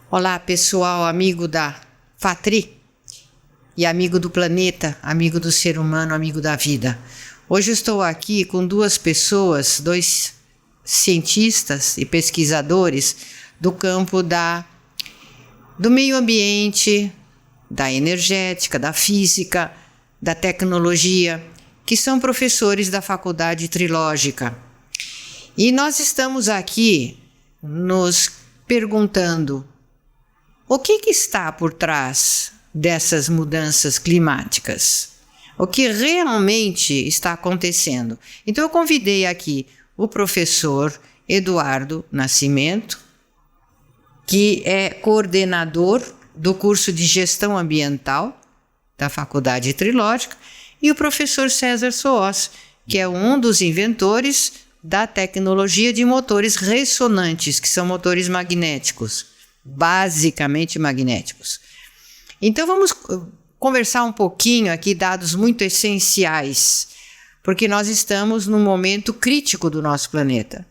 Olá, pessoal, amigo da Fatri e amigo do planeta, amigo do ser humano, amigo da vida. Hoje eu estou aqui com duas pessoas, dois cientistas e pesquisadores do campo do meio ambiente, da energética, da física, da tecnologia, que são professores da Faculdade Trilógica. E nós estamos aqui nos perguntando o que está por trás dessas mudanças climáticas? O que realmente está acontecendo? Então eu convidei aqui o professor Eduardo Nascimento, que é coordenador do curso de Gestão Ambiental da Faculdade Trilógica, e o professor César Soós, que é um dos inventores da tecnologia de motores ressonantes, que são motores magnéticos. Basicamente magnéticos. Então vamos conversar um pouquinho aqui, dados muito essenciais, porque nós estamos num momento crítico do nosso planeta.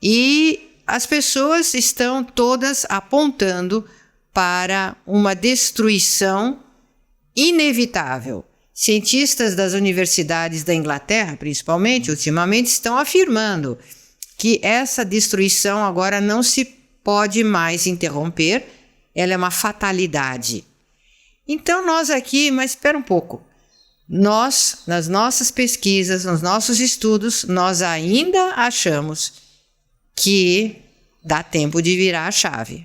E as pessoas estão todas apontando para uma destruição inevitável. Cientistas das universidades da Inglaterra, principalmente, ultimamente, estão afirmando que essa destruição agora não se pode mais interromper, ela é uma fatalidade. Então nós aqui, mas espera um pouco, nós, nas nossas pesquisas, nos nossos estudos, nós ainda achamos que dá tempo de virar a chave.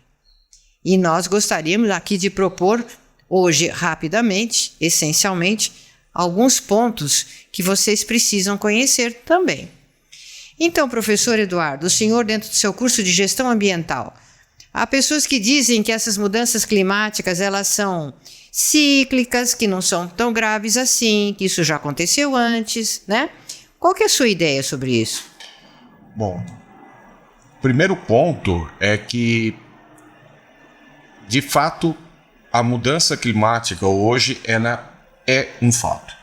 E nós gostaríamos aqui de propor hoje, rapidamente, essencialmente, alguns pontos que vocês precisam conhecer também. Então, professor Eduardo, o senhor, dentro do seu curso de gestão ambiental, há pessoas que dizem que essas mudanças climáticas elas são cíclicas, que não são tão graves assim, que isso já aconteceu antes, né? Qual que é a sua ideia sobre isso? Bom, o primeiro ponto é que, de fato, a mudança climática hoje ela é um fato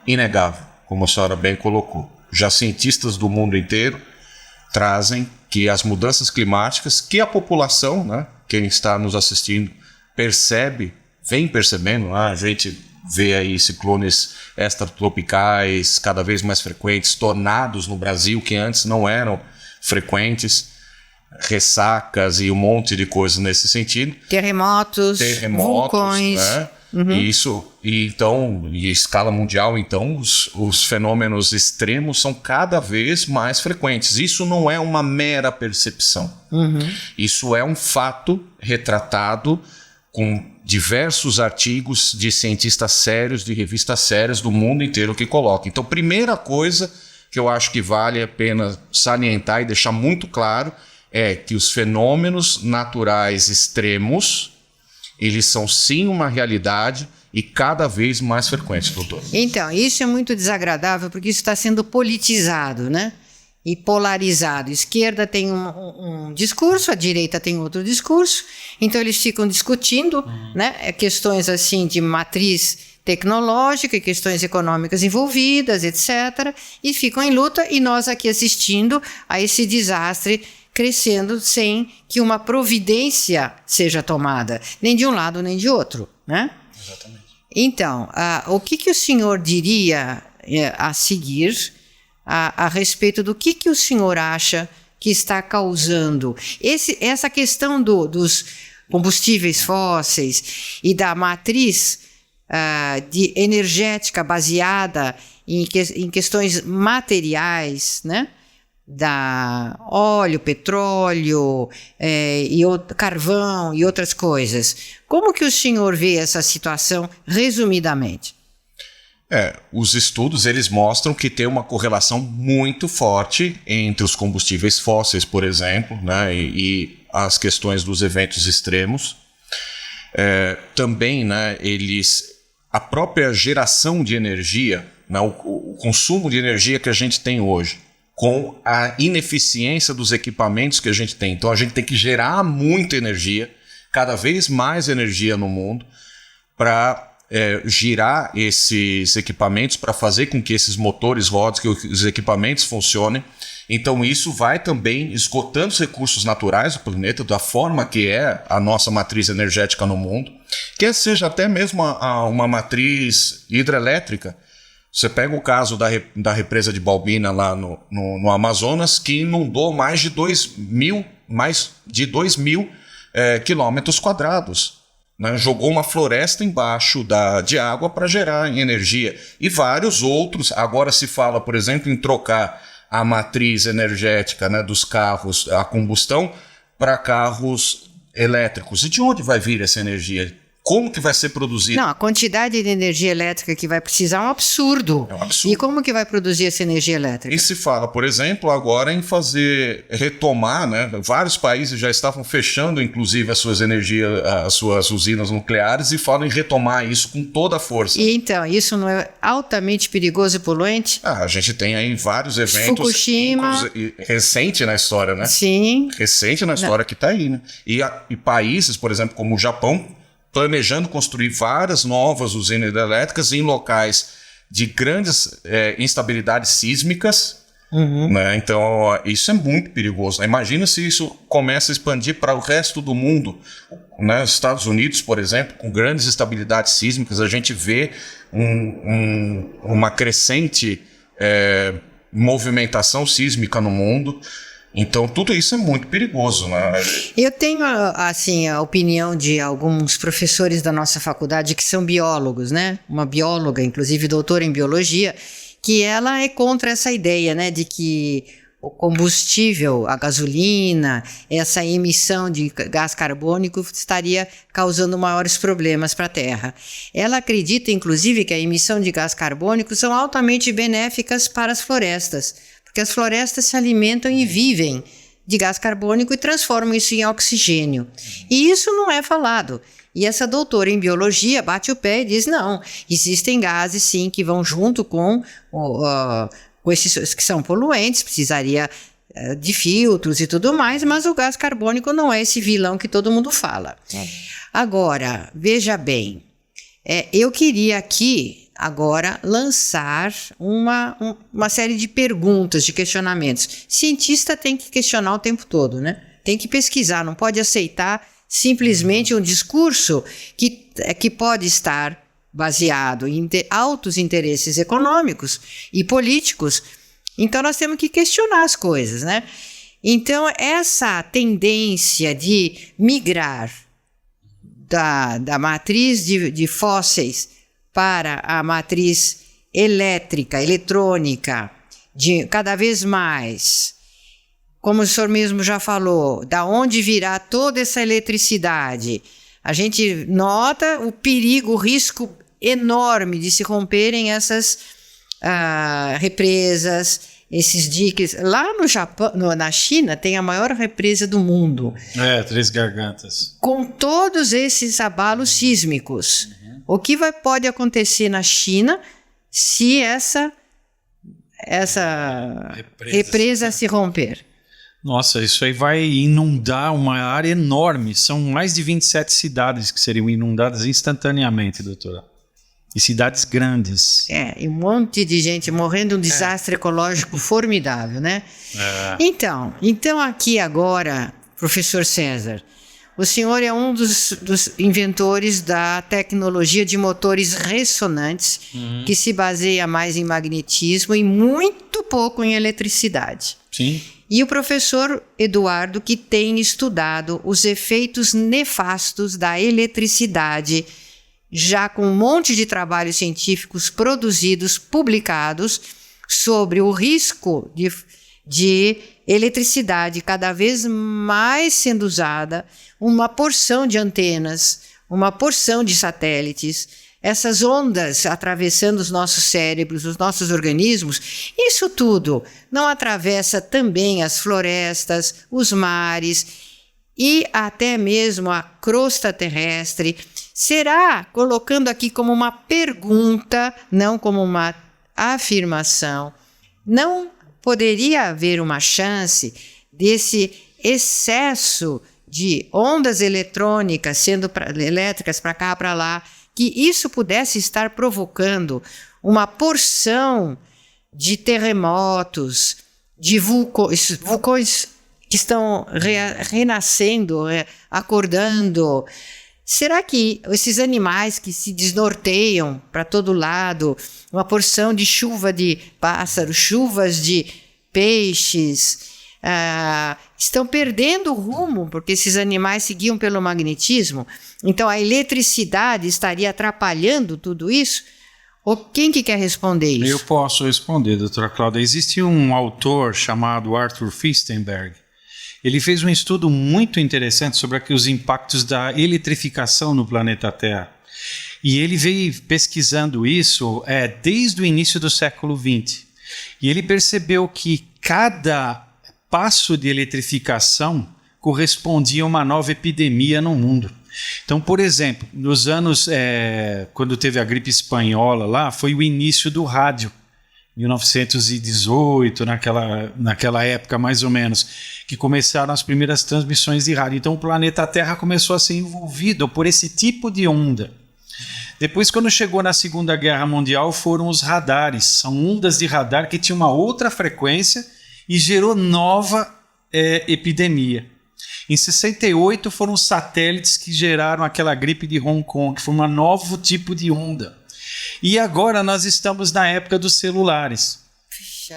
inegável, como a senhora bem colocou. Já cientistas do mundo inteiro trazem que as mudanças climáticas, que a população, né, quem está nos assistindo, vem percebendo, a gente vê aí ciclones extratropicais cada vez mais frequentes, tornados no Brasil que antes não eram frequentes, ressacas e um monte de coisas nesse sentido. Terremotos, vulcões. Né? Isso, e então, em escala mundial, então, os fenômenos extremos são cada vez mais frequentes. Isso não é uma mera percepção. Isso é um fato retratado com diversos artigos de cientistas sérios, de revistas sérias do mundo inteiro que colocam. Então, primeira coisa que eu acho que vale a pena salientar e deixar muito claro é que os fenômenos naturais extremos, eles são sim uma realidade e cada vez mais frequentes, doutor. Então, isso é muito desagradável porque isso está sendo politizado, né? E polarizado. A esquerda tem um discurso, a direita tem outro discurso, então eles ficam discutindo, né? Questões assim de matriz tecnológica, questões econômicas envolvidas, etc. E ficam em luta e nós aqui assistindo a esse desastre crescendo sem que uma providência seja tomada, nem de um lado nem de outro, né? Exatamente. Então, o que o senhor diria a seguir a respeito do que o senhor acha que está causando essa questão dos combustíveis fósseis e da matriz de energética baseada em questões materiais, né? Da óleo, petróleo, carvão e outras coisas. Como que o senhor vê essa situação, resumidamente? Os estudos eles mostram que tem uma correlação muito forte entre os combustíveis fósseis, por exemplo, né, e as questões dos eventos extremos. Também, né, a própria geração de energia, né, o consumo de energia que a gente tem hoje, com a ineficiência dos equipamentos que a gente tem. Então a gente tem que gerar muita energia, cada vez mais energia no mundo, para girar esses equipamentos, para fazer com que esses motores rodem, que os equipamentos funcionem. Então isso vai também esgotando os recursos naturais do planeta, da forma que é a nossa matriz energética no mundo, quer seja até mesmo uma matriz hidrelétrica. Você pega o caso da represa de Balbina lá no Amazonas, que inundou mais de 2.000 quilômetros quadrados. Né? Jogou uma floresta embaixo de água para gerar energia. E vários outros. Agora se fala, por exemplo, em trocar a matriz energética, né, dos carros a combustão para carros elétricos. E de onde vai vir essa energia? Como que vai ser produzido? Não, a quantidade de energia elétrica que vai precisar é um absurdo. É um absurdo. E como que vai produzir essa energia elétrica? E se fala, por exemplo, agora em retomar, né? Vários países já estavam fechando, inclusive, as suas usinas nucleares e falam em retomar isso com toda a força. E então, isso não é altamente perigoso e poluente? A gente tem aí vários eventos. Fukushima. Recente na história, né? Sim. Recente na história que está aí, né? E países, por exemplo, como o Japão, planejando construir várias novas usinas hidrelétricas em locais de grandes instabilidades sísmicas. Né? Então, isso é muito perigoso. Imagina se isso começa a expandir para o resto do mundo. Né? Estados Unidos, por exemplo, com grandes instabilidades sísmicas, a gente vê uma crescente movimentação sísmica no mundo. Então, tudo isso é muito perigoso, né? Eu tenho, assim, a opinião de alguns professores da nossa faculdade que são biólogos, né? Uma bióloga, inclusive doutora em biologia, que ela é contra essa ideia, né? De que o combustível, a gasolina, essa emissão de gás carbônico estaria causando maiores problemas para a Terra. Ela acredita, inclusive, que a emissão de gás carbônico são altamente benéficas para as florestas, porque as florestas se alimentam e vivem de gás carbônico e transformam isso em oxigênio. E isso não é falado. E essa doutora em biologia bate o pé e diz, não, existem gases sim que vão junto com esses que são poluentes, precisaria de filtros e tudo mais, mas o gás carbônico não é esse vilão que todo mundo fala. Agora, veja bem, eu queria aqui agora lançar uma série de perguntas, de questionamentos. Cientista tem que questionar o tempo todo, né? Tem que pesquisar, não pode aceitar simplesmente um discurso que pode estar baseado em altos interesses econômicos e políticos. Então nós temos que questionar as coisas, né? Então essa tendência de migrar da matriz de fósseis para a matriz elétrica, eletrônica, de cada vez mais, como o senhor mesmo já falou, da onde virá toda essa eletricidade, a gente nota o perigo, o risco enorme de se romperem essas represas, esses diques. Lá no Japão, na China, tem a maior represa do mundo. Três Gargantas. Com todos esses abalos sísmicos. O que pode acontecer na China se essa represa se romper? Nossa, isso aí vai inundar uma área enorme. São mais de 27 cidades que seriam inundadas instantaneamente, doutora. E cidades grandes. E um monte de gente morrendo, um desastre ecológico formidável, né? Então aqui agora, professor César, o senhor é um dos inventores da tecnologia de motores ressonantes, que se baseia mais em magnetismo e muito pouco em eletricidade. Sim. E o professor Eduardo, que tem estudado os efeitos nefastos da eletricidade, já com um monte de trabalhos científicos produzidos, publicados, sobre o risco de eletricidade cada vez mais sendo usada, uma porção de antenas, uma porção de satélites, essas ondas atravessando os nossos cérebros, os nossos organismos, isso tudo não atravessa também as florestas, os mares e até mesmo a crosta terrestre? Será, colocando aqui como uma pergunta, não como uma afirmação, não poderia haver uma chance desse excesso de ondas eletrônicas elétricas para cá, para lá, que isso pudesse estar provocando uma porção de terremotos, de vulcões que estão renascendo, acordando. Será que esses animais que se desnorteiam para todo lado, uma porção de chuva de pássaros, chuvas de peixes, estão perdendo o rumo, porque esses animais seguiam pelo magnetismo? Então a eletricidade estaria atrapalhando tudo isso? Ou quem que quer responder isso? Eu posso responder, doutora Cláudia. Existe um autor chamado Arthur Firstenberg. Ele fez um estudo muito interessante sobre os impactos da eletrificação no planeta Terra. E ele veio pesquisando isso desde o início do século XX. E ele percebeu que cada passo de eletrificação correspondia a uma nova epidemia no mundo. Então, por exemplo, nos anos, quando teve a gripe espanhola lá, foi o início do rádio. 1918, naquela época mais ou menos, que começaram as primeiras transmissões de rádio. Então o planeta Terra começou a ser envolvido por esse tipo de onda. Depois, quando chegou na Segunda Guerra Mundial, foram os radares. São ondas de radar que tinham uma outra frequência e gerou nova epidemia. Em 68 foram os satélites que geraram aquela gripe de Hong Kong, que foi um novo tipo de onda. E agora nós estamos na época dos celulares.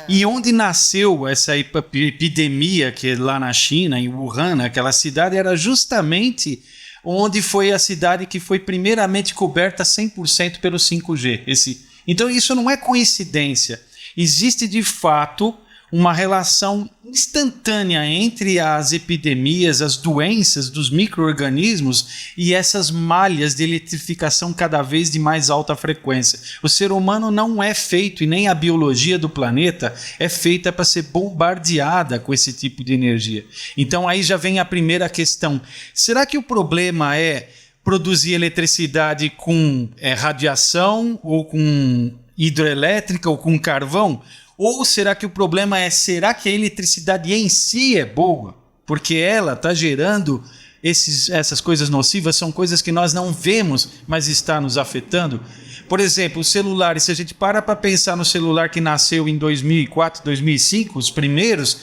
E onde nasceu essa epidemia, que lá na China, em Wuhan, aquela cidade, era justamente onde foi a cidade que foi primeiramente coberta 100% pelo 5G. Então isso não é coincidência. Existe de fato uma relação instantânea entre as epidemias, as doenças dos micro-organismos e essas malhas de eletrificação cada vez de mais alta frequência. O ser humano não é feito, e nem a biologia do planeta é feita para ser bombardeada com esse tipo de energia. Então aí já vem a primeira questão. Será que o problema é produzir eletricidade com radiação, ou com hidrelétrica, ou com carvão? Ou será que o problema será que a eletricidade em si é boa? Porque ela está gerando essas coisas nocivas, são coisas que nós não vemos, mas está nos afetando. Por exemplo, os celulares, se a gente para pensar no celular que nasceu em 2004, 2005, os primeiros,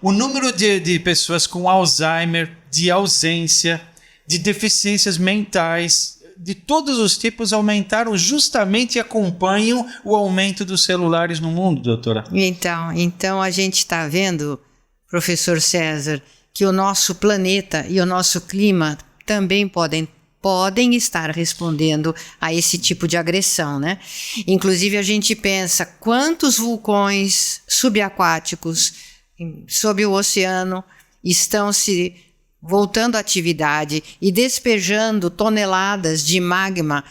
o número de pessoas com Alzheimer, de ausência, de deficiências mentais, de todos os tipos aumentaram, justamente acompanham o aumento dos celulares no mundo, doutora. Então a gente está vendo, professor César, que o nosso planeta e o nosso clima também podem estar respondendo a esse tipo de agressão, né? Inclusive a gente pensa quantos vulcões subaquáticos sob o oceano estão se voltando à atividade e despejando toneladas de magma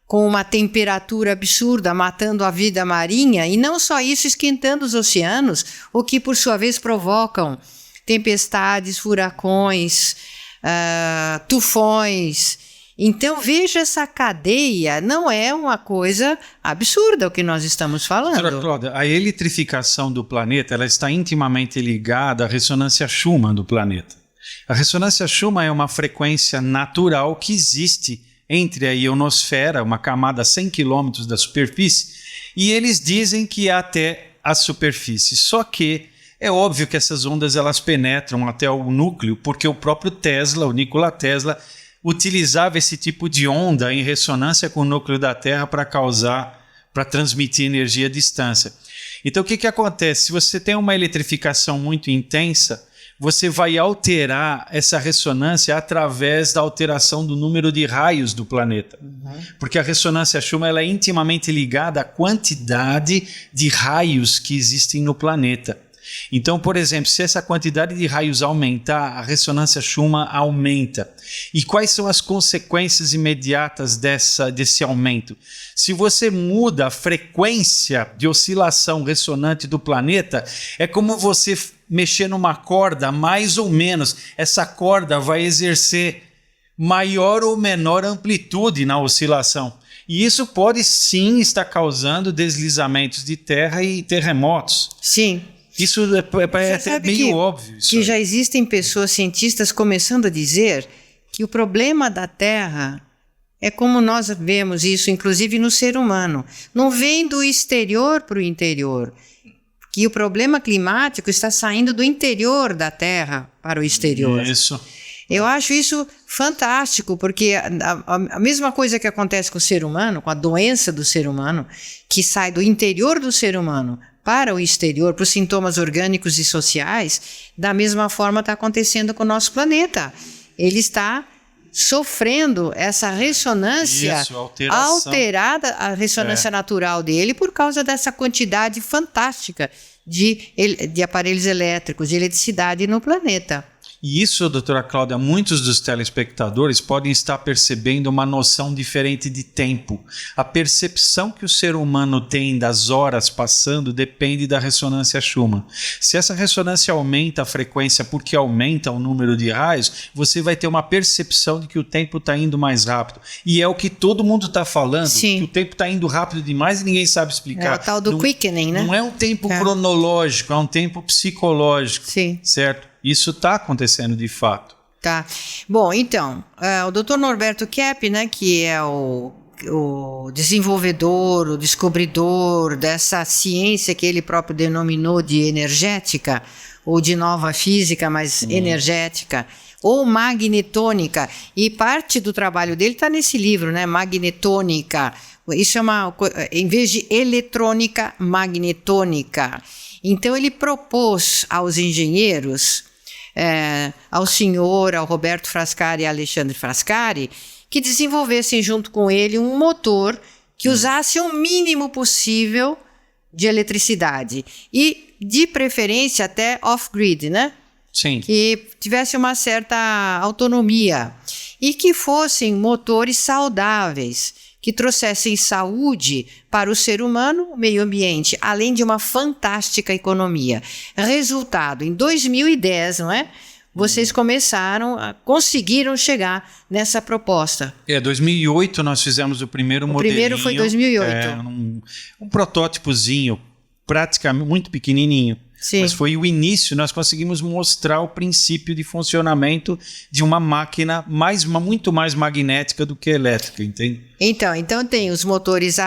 com uma temperatura absurda, matando a vida marinha, e não só isso, esquentando os oceanos, o que por sua vez provocam tempestades, furacões, tufões. Então veja, essa cadeia não é uma coisa absurda o que nós estamos falando. Doutora Cláudia, a eletrificação do planeta ela está intimamente ligada à ressonância Schumann do planeta. A ressonância Schumann é uma frequência natural que existe entre a ionosfera, uma camada a 100 km da superfície, e eles dizem que até a superfície. Só que é óbvio que essas ondas elas penetram até o núcleo, porque o próprio Tesla, o Nikola Tesla, utilizava esse tipo de onda em ressonância com o núcleo da Terra para transmitir energia à distância. Então o que acontece? Se você tem uma eletrificação muito intensa, você vai alterar essa ressonância através da alteração do número de raios do planeta. Porque a ressonância Schumann ela é intimamente ligada à quantidade de raios que existem no planeta. Então, por exemplo, se essa quantidade de raios aumentar, a ressonância Schumann aumenta. E quais são as consequências imediatas desse aumento? Se você muda a frequência de oscilação ressonante do planeta, é como você mexer numa corda, mais ou menos. Essa corda vai exercer maior ou menor amplitude na oscilação. E isso pode sim estar causando deslizamentos de terra e terremotos. Sim. Isso é meio óbvio. Que já existem pessoas, cientistas, começando a dizer que o problema da Terra é como nós vemos isso, inclusive no ser humano. Não vem do exterior para o interior. que o problema climático está saindo do interior da Terra para o exterior. Isso. Eu acho isso fantástico, porque a mesma coisa que acontece com o ser humano, com a doença do ser humano, que sai do interior do ser humano para o exterior, para os sintomas orgânicos e sociais, da mesma forma está acontecendo com o nosso planeta. Ele está sofrendo essa ressonância alterada, a ressonância natural dele, por causa dessa quantidade fantástica de aparelhos elétricos, de eletricidade no planeta. E isso, doutora Cláudia, muitos dos telespectadores podem estar percebendo uma noção diferente de tempo. A percepção que o ser humano tem das horas passando depende da ressonância Schumann. Se essa ressonância aumenta a frequência porque aumenta o número de raios, você vai ter uma percepção de que o tempo está indo mais rápido. E é o que todo mundo está falando, Sim. que o tempo está indo rápido demais e ninguém sabe explicar. É o tal do quickening, né? Não é um tempo cronológico, é um tempo psicológico. Sim. Certo? Isso está acontecendo de fato. Tá. Bom, então, o Dr. Norberto Kepp, né, que é o desenvolvedor, o descobridor dessa ciência que ele próprio denominou de energética, ou de nova física, mas energética, ou magnetônica, e parte do trabalho dele está nesse livro, né, Magnetônica. Isso é em vez de eletrônica, magnetônica. Então ele propôs aos engenheiros, ao Roberto Frascari e Alexandre Frascari, que desenvolvessem junto com ele um motor que usasse o mínimo possível de eletricidade e, de preferência, até off-grid, né? Sim. Que tivesse uma certa autonomia e que fossem motores saudáveis, que trouxessem saúde para o ser humano, o meio ambiente, além de uma fantástica economia. Resultado, em 2010, não é? Vocês conseguiram chegar nessa proposta. 2008 nós fizemos o primeiro modelinho. O primeiro foi 2008. Um protótipozinho, praticamente muito pequenininho. Sim. Mas foi o início, nós conseguimos mostrar o princípio de funcionamento de uma máquina muito mais magnética do que elétrica, entende? Então tem os motores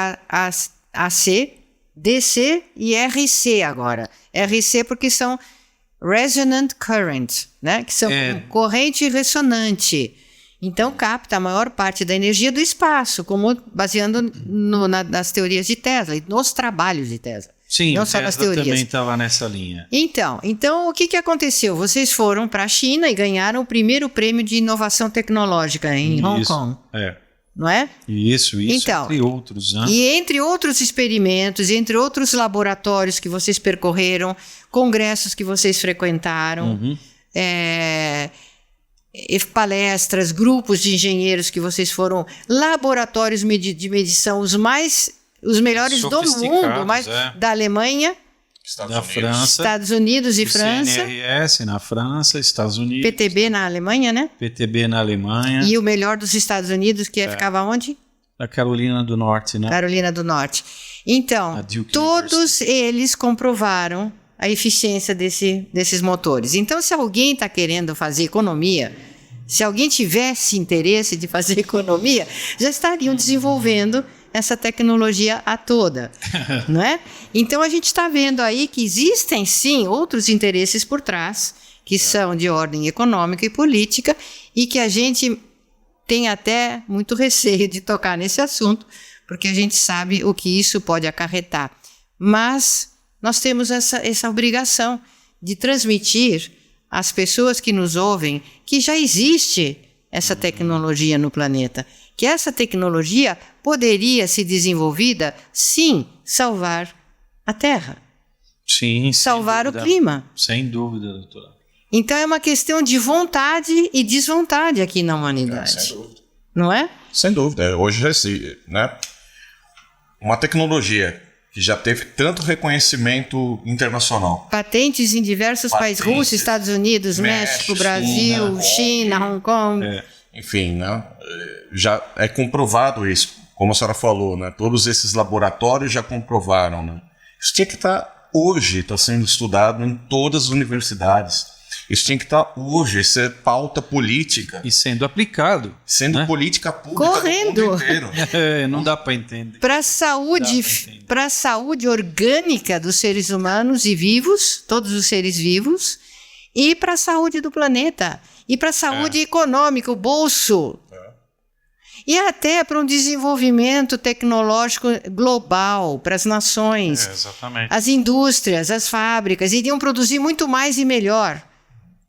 AC, DC e RC agora. RC porque são Resonant Current, né? Que são corrente ressonante. Então capta a maior parte da energia do espaço, baseando nas teorias de Tesla e nos trabalhos de Tesla. Sim, não o só nas Tesla teorias. Também estava nessa linha. Então o que aconteceu? Vocês foram para a China e ganharam o primeiro prêmio de inovação tecnológica em Hong Kong. Não é? Isso, então, entre outros. Né? E entre outros experimentos, entre outros laboratórios que vocês percorreram, congressos que vocês frequentaram, palestras, grupos de engenheiros que vocês foram, laboratórios de medição, os melhores do mundo, da Alemanha, da França, Estados Unidos e França. CNRS na França, Estados Unidos. PTB na Alemanha, né? PTB na Alemanha. E o melhor dos Estados Unidos, que ficava onde? Da Carolina do Norte, né? Carolina do Norte. Então, todos eles comprovaram a eficiência desses motores. Então, se alguém está querendo fazer economia, se alguém tivesse interesse de fazer economia, já estariam desenvolvendo essa tecnologia toda, não é? Então a gente está vendo aí que existem sim outros interesses por trás, que são de ordem econômica e política, e que a gente tem até muito receio de tocar nesse assunto, porque a gente sabe o que isso pode acarretar. Mas nós temos essa obrigação de transmitir às pessoas que nos ouvem que já existe essa tecnologia no planeta, que essa tecnologia poderia ser desenvolvida, sim, salvar a Terra. Sim, salvar o clima. Sem dúvida, doutora. Então é uma questão de vontade e desvontade aqui na humanidade. Sem dúvida. Não é? Sem dúvida. Hoje, né, uma tecnologia que já teve tanto reconhecimento internacional. Patentes em diversos países, Rússia, Estados Unidos, México, Brasil, China, Hong Kong. Enfim, né, já é comprovado isso, como a senhora falou, né, todos esses laboratórios já comprovaram. Né, isso tinha que estar hoje, está sendo estudado em todas as universidades. Isso tinha que estar hoje, isso é pauta política. E sendo aplicado. Sendo né? política pública Correndo. do mundo inteiro. Não dá para entender. Para a saúde orgânica dos seres humanos e vivos, todos os seres vivos, e para a saúde do planeta, e para a saúde econômica, o bolso. E até para um desenvolvimento tecnológico global, para as nações. Exatamente. As indústrias, as fábricas, iriam produzir muito mais e melhor.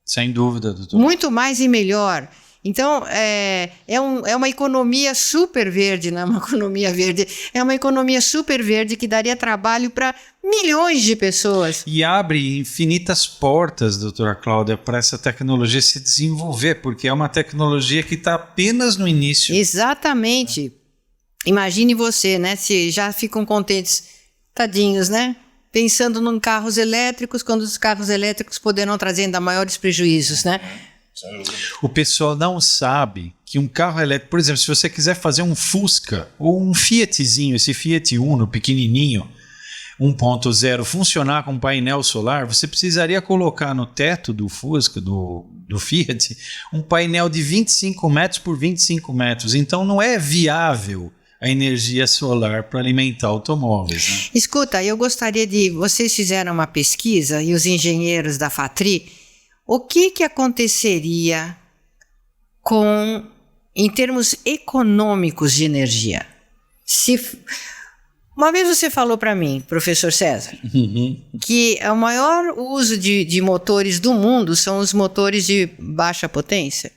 Sem dúvida, doutor. Muito mais e melhor. Então, é uma economia super verde, não é uma economia verde, é uma economia super verde que daria trabalho para milhões de pessoas. E abre infinitas portas, doutora Cláudia, para essa tecnologia se desenvolver, porque é uma tecnologia que está apenas no início. Exatamente. Imagine você, né? Se já ficam contentes, tadinhos, né? Pensando em carros elétricos, quando os carros elétricos poderão trazer ainda maiores prejuízos, né? O pessoal não sabe que um carro elétrico, por exemplo, se você quiser fazer um Fusca ou um Fiatzinho, esse Fiat Uno pequenininho, 1.0, funcionar com painel solar, você precisaria colocar no teto do Fusca, do Fiat, um painel de 25 metros por 25 metros. Então não é viável a energia solar para alimentar automóveis. Né? Escuta, eu gostaria de... Vocês fizeram uma pesquisa e os engenheiros da Fatri, o que aconteceria em termos econômicos de energia? Uma vez você falou para mim, professor César, que o maior uso de motores do mundo são os motores de baixa potência.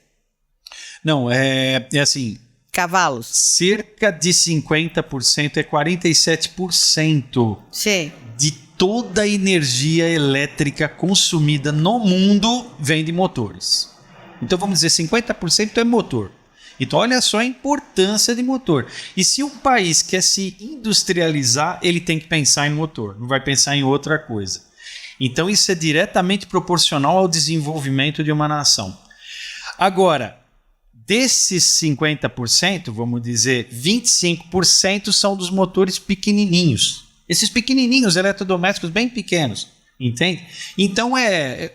Não, é assim... Cavalos. Cerca de 50%, 47% Sim. de toda a energia elétrica consumida no mundo vem de motores. Então vamos dizer, 50% é motor. Então olha só a importância de motor. E se um país quer se industrializar, ele tem que pensar em motor, não vai pensar em outra coisa. Então isso é diretamente proporcional ao desenvolvimento de uma nação. Agora, desses 50%, vamos dizer, 25% são dos motores pequenininhos. Esses pequenininhos, eletrodomésticos bem pequenos, entende? Então é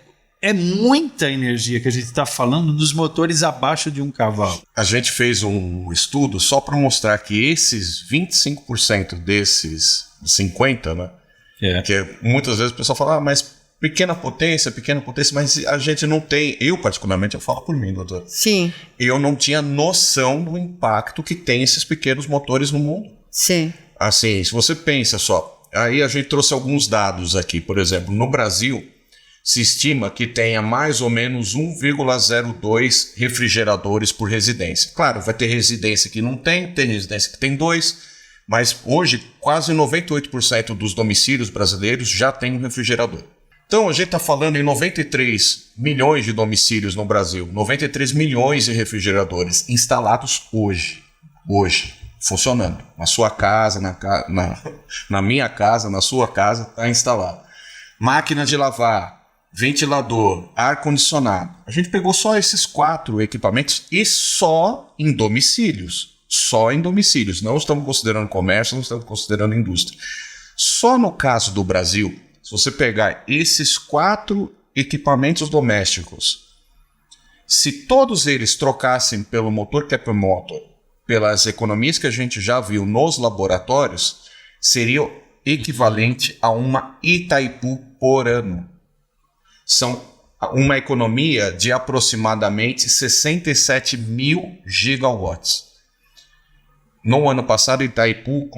muita energia que a gente está falando dos motores abaixo de 1 cavalo. A gente fez um estudo só para mostrar que esses 25% desses 50%, né? Que muitas vezes o pessoal fala, mas pequena potência, mas a gente não tem, eu particularmente, eu falo por mim, doutor. Sim. Eu não tinha noção do impacto que tem esses pequenos motores no mundo. Sim. Assim, se você pensa só, aí a gente trouxe alguns dados aqui, por exemplo, no Brasil, se estima que tenha mais ou menos 1,02 refrigeradores por residência. Claro, vai ter residência que não tem residência que tem 2, mas hoje quase 98% dos domicílios brasileiros já tem um refrigerador. Então a gente está falando em 93 milhões de domicílios no Brasil, 93 milhões de refrigeradores instalados hoje, funcionando. Na sua casa, na minha casa, na sua casa, está instalado. Máquina de lavar, ventilador, ar-condicionado. A gente pegou só esses 4 equipamentos e só em domicílios. Só em domicílios. Não estamos considerando comércio, não estamos considerando indústria. Só no caso do Brasil, se você pegar esses 4 equipamentos domésticos, se todos eles trocassem pelo motor Cap Motor, pelas economias que a gente já viu nos laboratórios, seria equivalente a uma Itaipu por ano. São uma economia de aproximadamente 67 mil gigawatts. No ano passado, Itaipu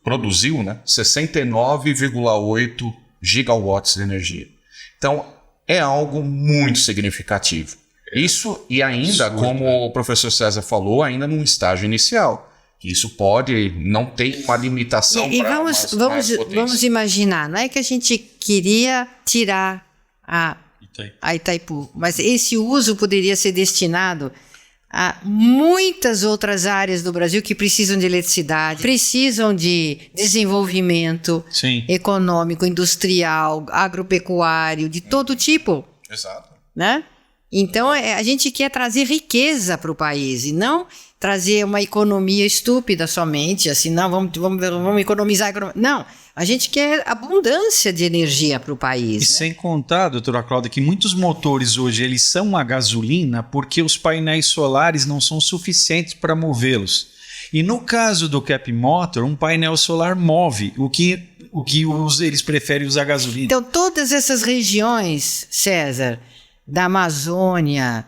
produziu 69,8 gigawatts de energia. Então, é algo muito significativo. Isso, e ainda, como o professor César falou, ainda num estágio inicial. Isso pode não ter uma limitação para vamos imaginar, não é que a gente queria tirar a Itaipu, mas esse uso poderia ser destinado a muitas outras áreas do Brasil que precisam de eletricidade, precisam de desenvolvimento econômico, industrial, agropecuário, de todo tipo. Exato. Né? Então, a gente quer trazer riqueza para o país e não trazer uma economia estúpida somente, assim, não, vamos economizar. Não, a gente quer abundância de energia para o país. E né? sem contar, doutora Cláudia, que muitos motores hoje eles são a gasolina porque os painéis solares não são suficientes para movê-los. E no caso do Cap Motor, um painel solar move, eles preferem usar gasolina. Então, todas essas regiões, César, da Amazônia,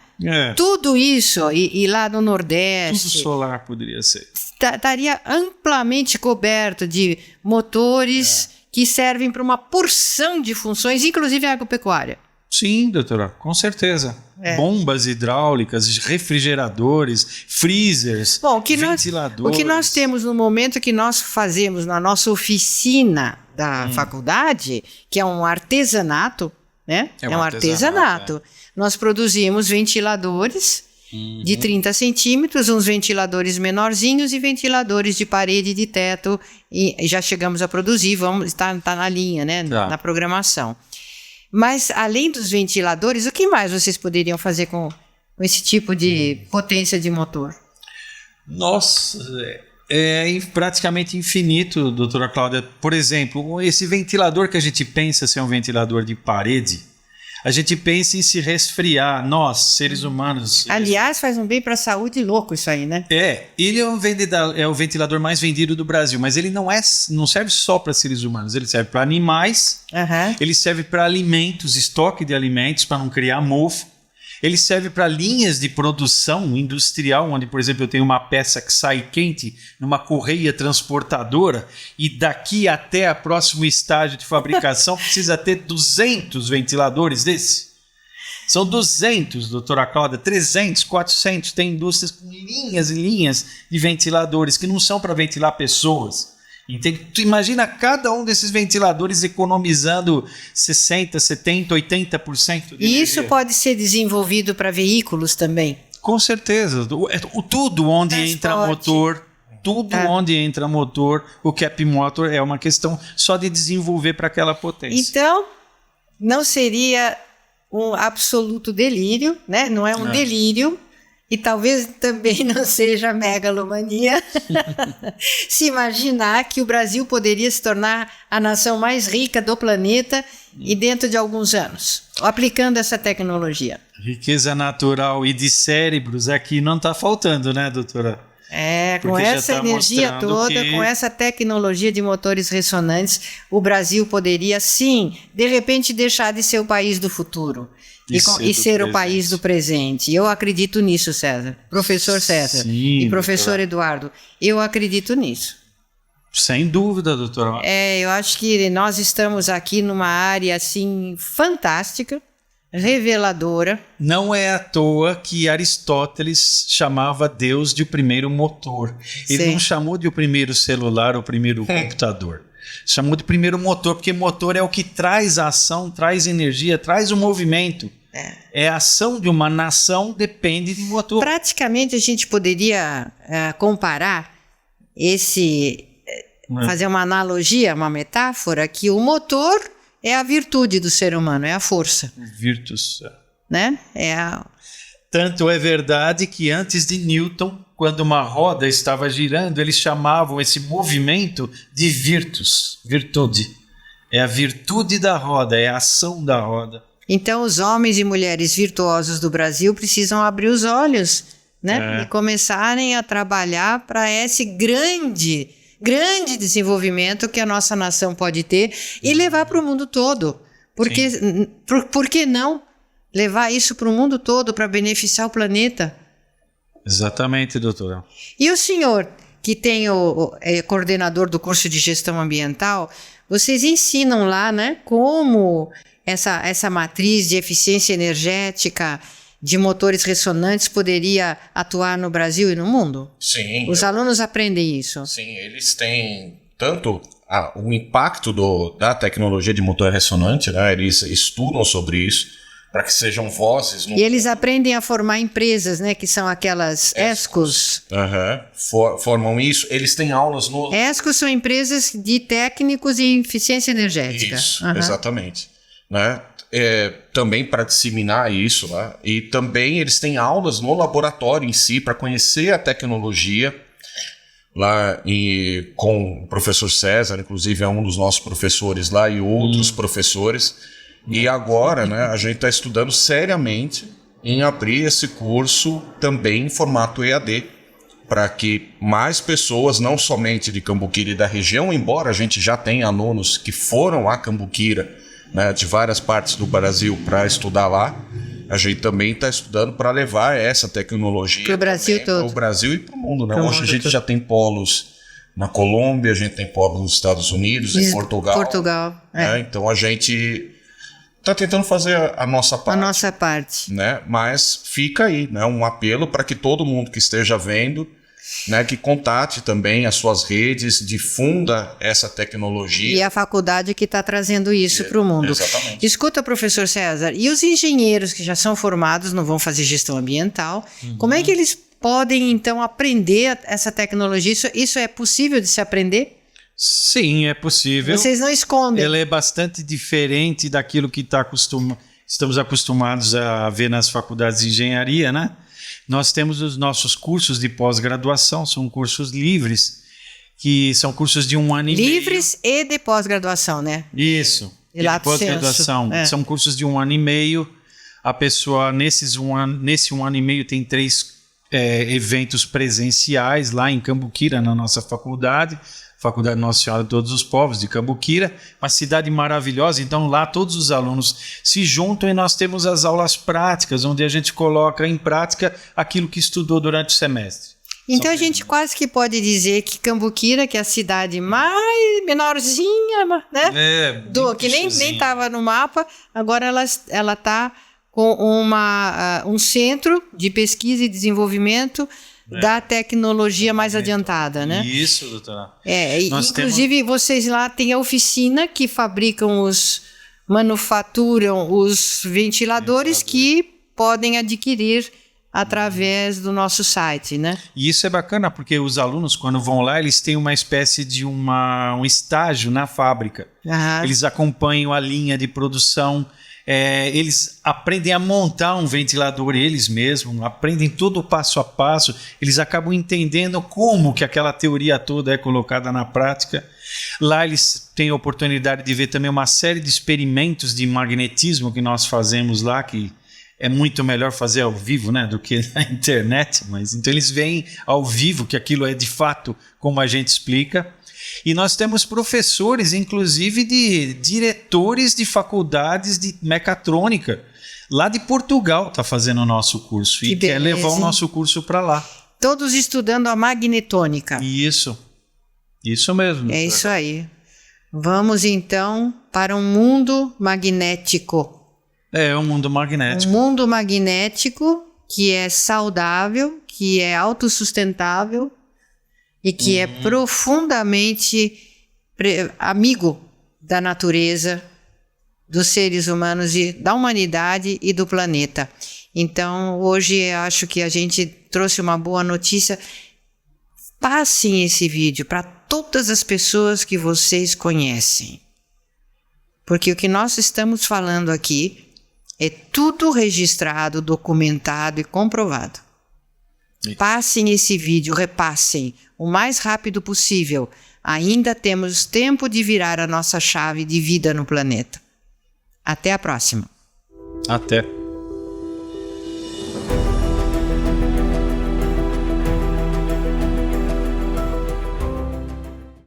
tudo isso, e lá no Nordeste... Tudo solar poderia ser. Estaria amplamente coberto de motores que servem para uma porção de funções, inclusive a agropecuária. Sim, doutora, com certeza. Bombas hidráulicas, refrigeradores, freezers, ventiladores. O que nós temos no momento que nós fazemos na nossa oficina da faculdade, que é um artesanato, né? É um artesanato. Nós produzimos ventiladores de 30 centímetros, uns ventiladores menorzinhos e ventiladores de parede e de teto. E já chegamos a produzir, está na linha, né? Na programação. Mas, além dos ventiladores, o que mais vocês poderiam fazer com esse tipo de potência de motor? Nossa, é praticamente infinito, doutora Cláudia. Por exemplo, esse ventilador que a gente pensa ser um ventilador de parede, a gente pensa em se resfriar, nós, seres humanos. Aliás, faz um bem para a saúde louco isso aí, né? Ele é o ventilador mais vendido do Brasil, mas ele não serve só para seres humanos, ele serve para animais, ele serve para alimentos, estoque de alimentos, para não criar mofo. Ele serve para linhas de produção industrial, onde, por exemplo, eu tenho uma peça que sai quente numa correia transportadora e daqui até o próximo estágio de fabricação precisa ter 200 ventiladores desse. São 200, doutora Cláudia, 300, 400. Tem indústrias com linhas e linhas de ventiladores que não são para ventilar pessoas. Entende? Tu imagina cada um desses ventiladores economizando 60%, 70%, 80% de energia. E isso pode ser desenvolvido para veículos também? Com certeza. Tudo onde entra motor, onde entra motor, o Cap Motor é uma questão só de desenvolver para aquela potência. Então, não seria um absoluto delírio, né? Não é um delírio. E talvez também não seja megalomania se imaginar que o Brasil poderia se tornar a nação mais rica do planeta e dentro de alguns anos, aplicando essa tecnologia. Riqueza natural e de cérebros aqui não está faltando, né, doutora? Com essa energia toda, com essa tecnologia de motores ressonantes, o Brasil poderia, sim, de repente deixar de ser o país do futuro. E ser o país do presente. Eu acredito nisso, César. Professor César e professor Eduardo, eu acredito nisso. Sem dúvida, doutora. Eu acho que nós estamos aqui numa área assim fantástica, reveladora. Não é à toa que Aristóteles chamava Deus de o primeiro motor. Ele não chamou de o primeiro celular, o primeiro computador. Chamou de primeiro motor, porque motor é o que traz a ação, traz energia, traz o movimento. A ação de uma nação depende de motor. Praticamente a gente poderia comparar fazer uma analogia, uma metáfora, que o motor é a virtude do ser humano, é a força. Virtus. Né? Tanto é verdade que antes de Newton, quando uma roda estava girando, eles chamavam esse movimento de virtus, virtude. É a virtude da roda, é a ação da roda. Então, os homens e mulheres virtuosos do Brasil precisam abrir os olhos, né? E começarem a trabalhar para esse grande desenvolvimento que a nossa nação pode ter e levar para o mundo todo. Porque, por que não levar isso para o mundo todo para beneficiar o planeta? Exatamente, doutora. E o senhor, que tem é coordenador do curso de gestão ambiental, vocês ensinam lá, né, como essa matriz de eficiência energética de motores ressonantes poderia atuar no Brasil e no mundo? Sim. Os alunos aprendem isso? Sim, eles têm tanto o impacto da tecnologia de motor ressonante, né? Eles estudam sobre isso, para que sejam vozes. E eles aprendem a formar empresas, né? Que são aquelas ESCOs. Formam isso. Eles têm aulas no... ESCOs são empresas de técnicos em eficiência energética. Isso, exatamente. né? Também para disseminar isso, né? E também eles têm aulas no laboratório em si para conhecer a tecnologia lá com o professor César, inclusive é um dos nossos professores lá e outros professores. E agora, né, a gente está estudando seriamente em abrir esse curso também em formato EAD, para que mais pessoas, não somente de Cambuquira e da região, embora a gente já tenha alunos que foram a Cambuquira, né, de várias partes do Brasil para estudar lá, a gente também está estudando para levar essa tecnologia para o Brasil todo. Para o Brasil e para o mundo. Né? Hoje a gente já tem polos na Colômbia, a gente tem polos nos Estados Unidos, em Portugal. Né? Então a gente está tentando fazer a nossa parte. A nossa parte. Né? Mas fica aí, né, um apelo para que todo mundo que esteja vendo, né, que contate também as suas redes, difunda essa tecnologia. E a faculdade que está trazendo isso para o mundo. Exatamente. Escuta, professor César, e os engenheiros que já são formados, não vão fazer gestão ambiental, como é que eles podem, então, aprender essa tecnologia? Isso é possível de se aprender? Sim, é possível. Vocês não escondem. Ela é bastante diferente daquilo que estamos acostumados a ver nas faculdades de engenharia, né? Nós temos os nossos cursos de pós-graduação, são cursos livres, que são cursos de 1 ano e meio. Livres e de pós-graduação, né? Isso. E de pós-graduação. São cursos de 1 ano e meio. A pessoa, nesse 1 ano e meio, tem 3 eventos presenciais lá em Cambuquira, na nossa faculdade. Faculdade Nossa Senhora de Todos os Povos de Cambuquira, uma cidade maravilhosa. Então lá todos os alunos se juntam e nós temos as aulas práticas, onde a gente coloca em prática aquilo que estudou durante o semestre. Então a gente quase que pode dizer que Cambuquira, que é a cidade mais menorzinha, né? Que nem estava no mapa, agora ela está com um centro de pesquisa e desenvolvimento da tecnologia mais adiantada, né? Isso, doutora. Inclusive, vocês lá têm a oficina que manufaturam os ventiladores que podem adquirir através do nosso site, né? E isso é bacana, porque os alunos, quando vão lá, eles têm uma espécie de um estágio na fábrica. Eles acompanham a linha de produção. Eles aprendem a montar um ventilador eles mesmos, aprendem todo o passo a passo, eles acabam entendendo como que aquela teoria toda é colocada na prática. Lá eles têm a oportunidade de ver também uma série de experimentos de magnetismo que nós fazemos lá, que é muito melhor fazer ao vivo, né, do que na internet, mas então eles veem ao vivo que aquilo é de fato como a gente explica. E nós temos professores, inclusive de diretores de faculdades de mecatrônica, lá de Portugal, está fazendo o nosso curso e quer levar o nosso curso para lá. Todos estudando a magnetônica. Isso mesmo. É isso aí. Vamos então para um mundo magnético. Um mundo magnético. Um mundo magnético que é saudável, que é autossustentável, e que é profundamente amigo da natureza, dos seres humanos, da humanidade e do planeta. Então, hoje acho que a gente trouxe uma boa notícia. Passem esse vídeo para todas as pessoas que vocês conhecem. Porque o que nós estamos falando aqui é tudo registrado, documentado e comprovado. Passem esse vídeo, repassem o mais rápido possível. Ainda temos tempo de virar a nossa chave de vida no planeta. Até a próxima. Até.